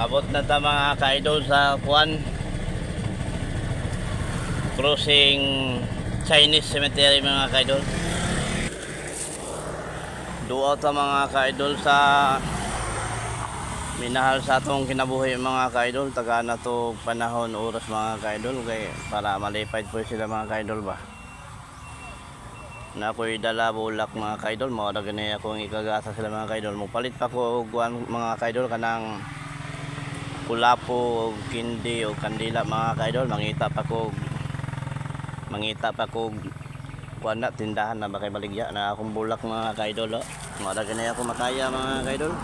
Abot na ta mga ka-idol sa Kuan crossing Chinese Cemetery mga ka-idol. Duaw ta mga ka-idol sa minahal sa atong kinabuhi mga ka-idol. Taga na to panahon oras mga ka-idol kay para malipad po sila mga ka-idol ba. Na ako'y dala bulak mga ka-idol, mao na gani akong ikagasa sila mga ka-idol. Mupalit pa ko og mga ka-idol kanang kulapo, kindi o kandila mga ka-idol. Mangita pa ko kuan na tindahan na bakay baligya na akong bulak mga ka-idol. Mao na gani ako makaya mga ka-idol.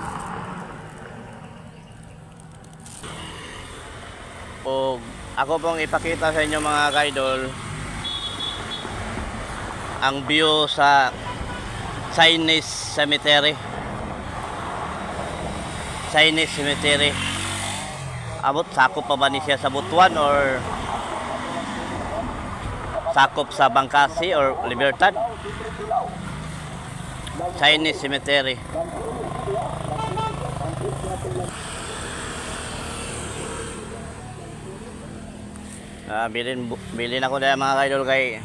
O ako pong ipakita sa inyo mga ka-idol ang view sa Chinese Cemetery. Chinese Cemetery. Abot sakop pa ba ni siya sa Butuan or sakop sa Bangkasi or Libertad? Chinese Cemetery. Bilin ako na mga ka-idol kay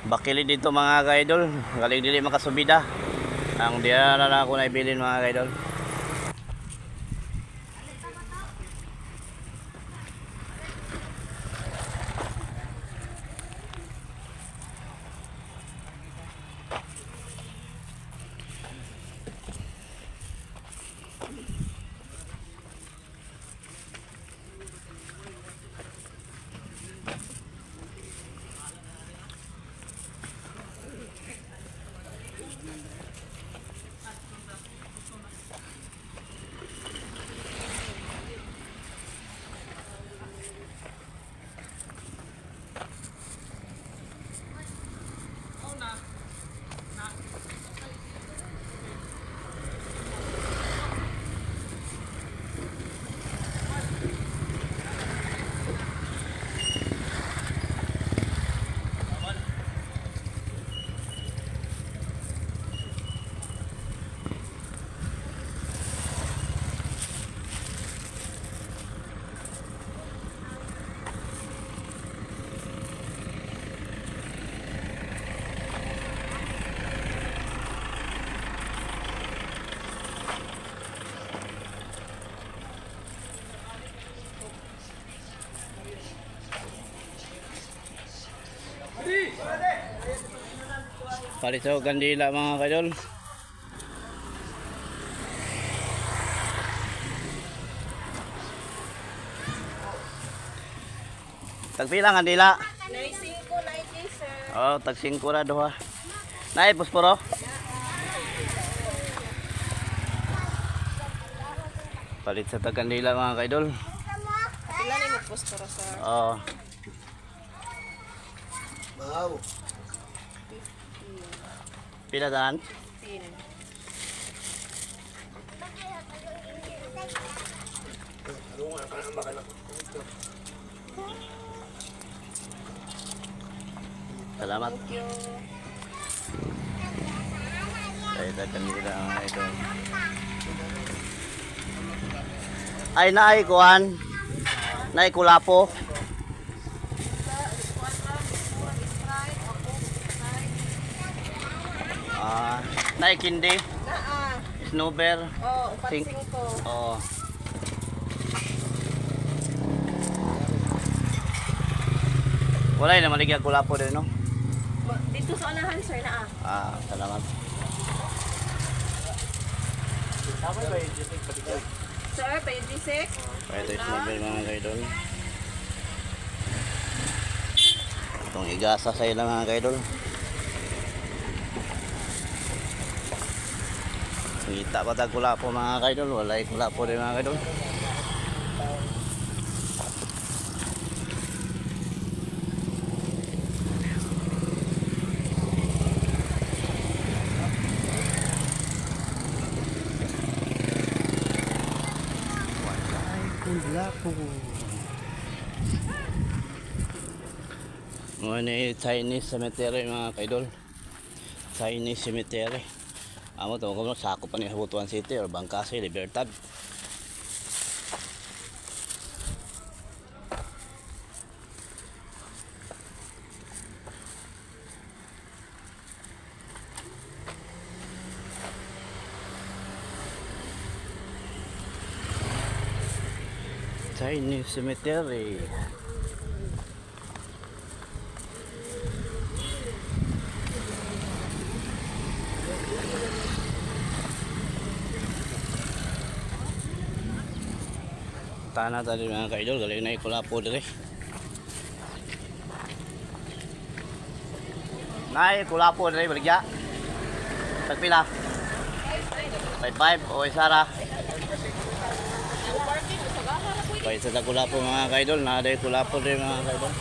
bakili dito mga ka-idol. Galing dili makasubida. Ang diya na ako na ibilin mga ka-idol. Palit sa kandila mga ka-idol. Tagpila kandila? 95 sir. Oh, tag 5 na duha. Nay posporo? Palit sa kandila mga ka-idol. Pila ni mo posporo sir? Oh. Wow. Pila tanan? Pila. Salamat. Thank you. Palit sa kandila mga ka-idol. Ay naay kuan. Naay kulapo. Naay kindi, Naa. snowber. Oh, upat Sing- 5. Oh. Wala na maligya kulapo din no. Dito sa unahan sir naa. Salamat. Sir, 26. Ito yung snowber mga kaidol. Itong igasa sa ilang mga kaidol. Kita pa tag kulapo mga kaidol. Wala yung kulapo din mga kaidol. Kulapo. Mga Chinese cemetery mga kaidol. Chinese cemetery. Amo to kung sakop pa ni Butuan City or Bangkasi, Libertad. Chinese cemetery. Tana tadi mga kaidol, galing na ikulapo diri. Nay, kulapo diri baligya. Tagpila. 5-5 o isara. Kaya sa kulapo mga kaidol, na day kulapo diri mga kaidol.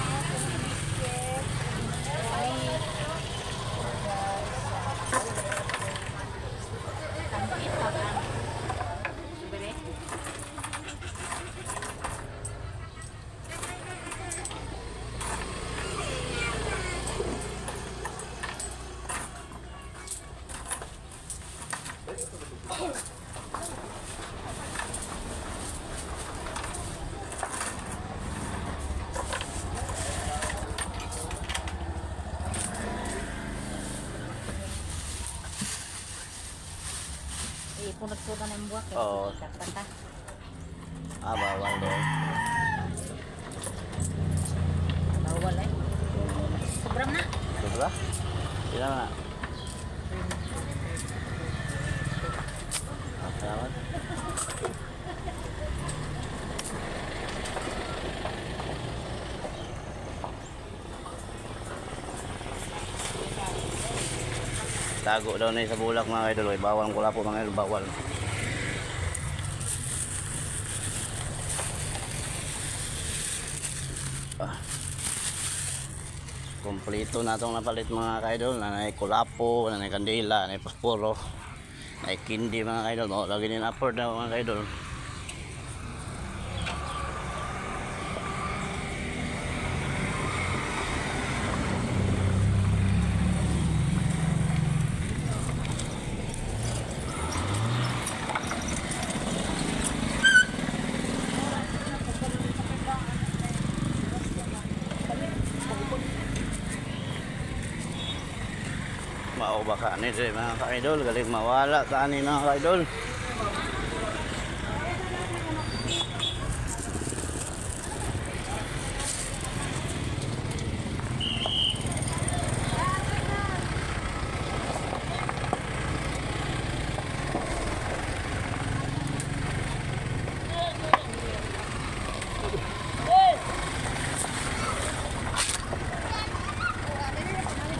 Punot-punot ng buwak. Oo. Kakata. Bawal doon. Bawal eh. Sobrang na. Sobra? Sila na. Salamat. Tago daw na sa bulak mga idol. Bawal ang kulapo mga idol. Bawal. Kompleto na itong napalit mga kaidol. Nanay kulapo, nanay kandila, nanay pasporo, nanay kindi mga kaidol. O, lagi din upward na mga kaidol. Mao baka ni diri mga ka-idol, galing mawala tani mga ka-idol.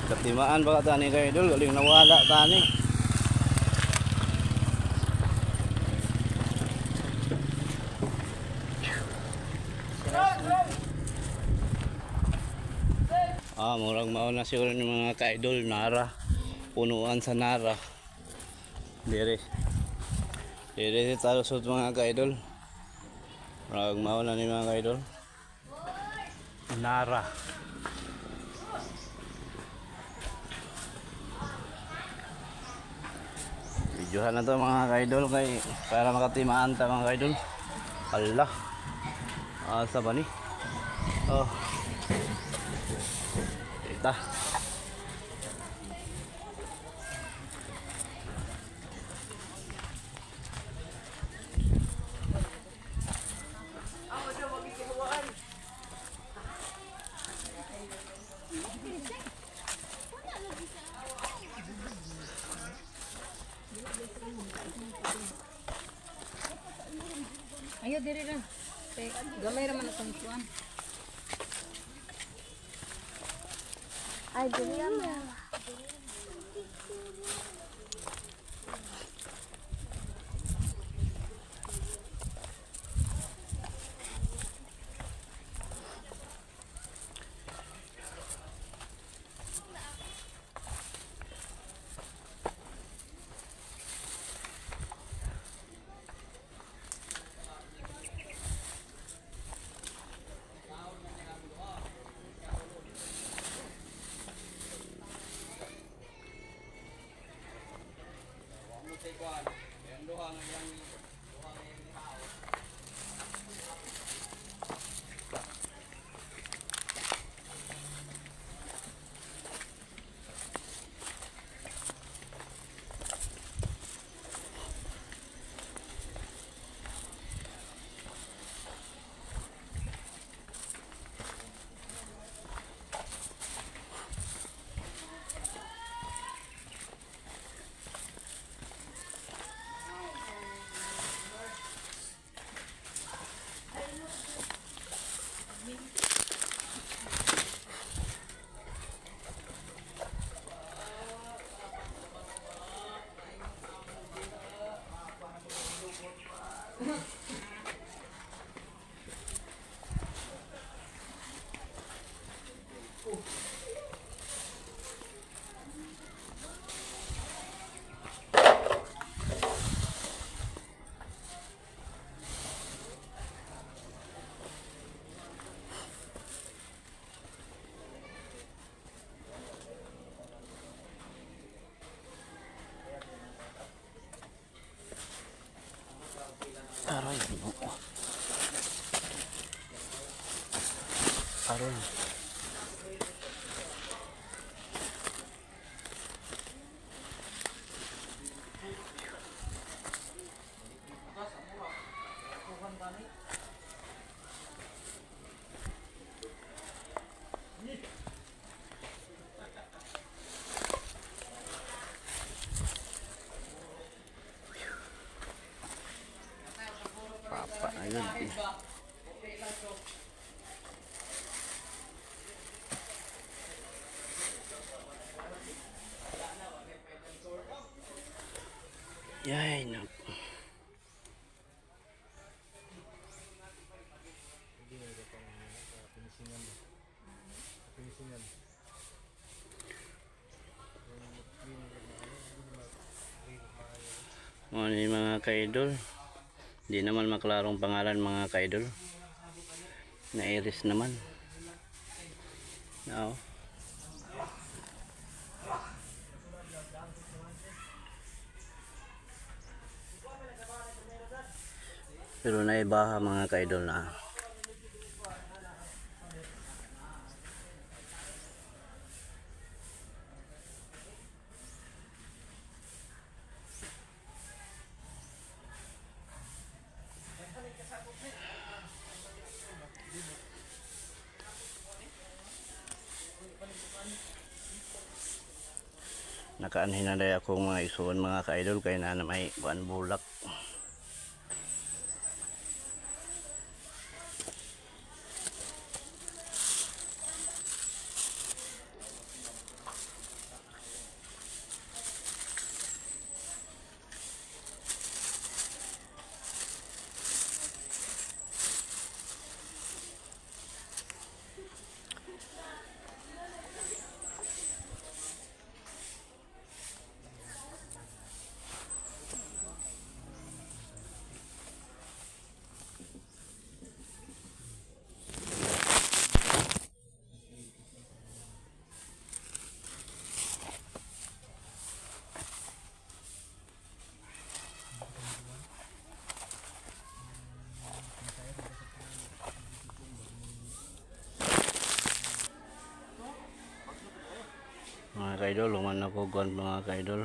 Katimaan baka tani ka-idol, galing nawala tani. Murang mauna siguro ng mga ka-idol, Nara. Punuan sa Nara. Dire si talusot mga ka-idol. Murang mauna ni mga ka-idol. Nara. Videohan na to mga ka-idol kay para makatimaan ta mga ka-idol. Hala. Asa ba ni? Oh. Ita. Ayo diri ra. Gamay ra man atong kuan. Ay, dili na. Aray, no. Aray. Papa, ayun. Yay, no. Ano yung mga ka-idol? Hindi naman maklarong pangalan mga ka-idol. Na-iris naman. No. Pero naibaha mga ka-idol na. Nakaanhin na rin ako mga isuon mga ka-idol kaya na may buwan bulak. Mga ka-idol, human ako guwan mga ka-idol.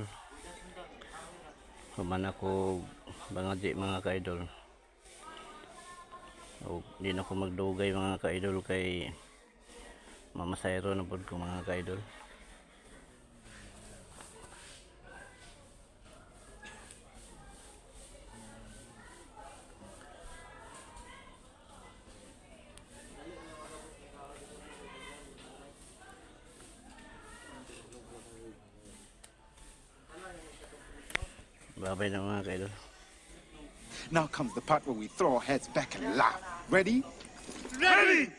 Human ako bangadi mga ka-idol. Di na ako magdugay mga ka-idol kay mamasayro na po ko mga ka-idol. Babay na mga ka-idol. Now comes the part where we throw our heads back and laugh. Ready? Ready!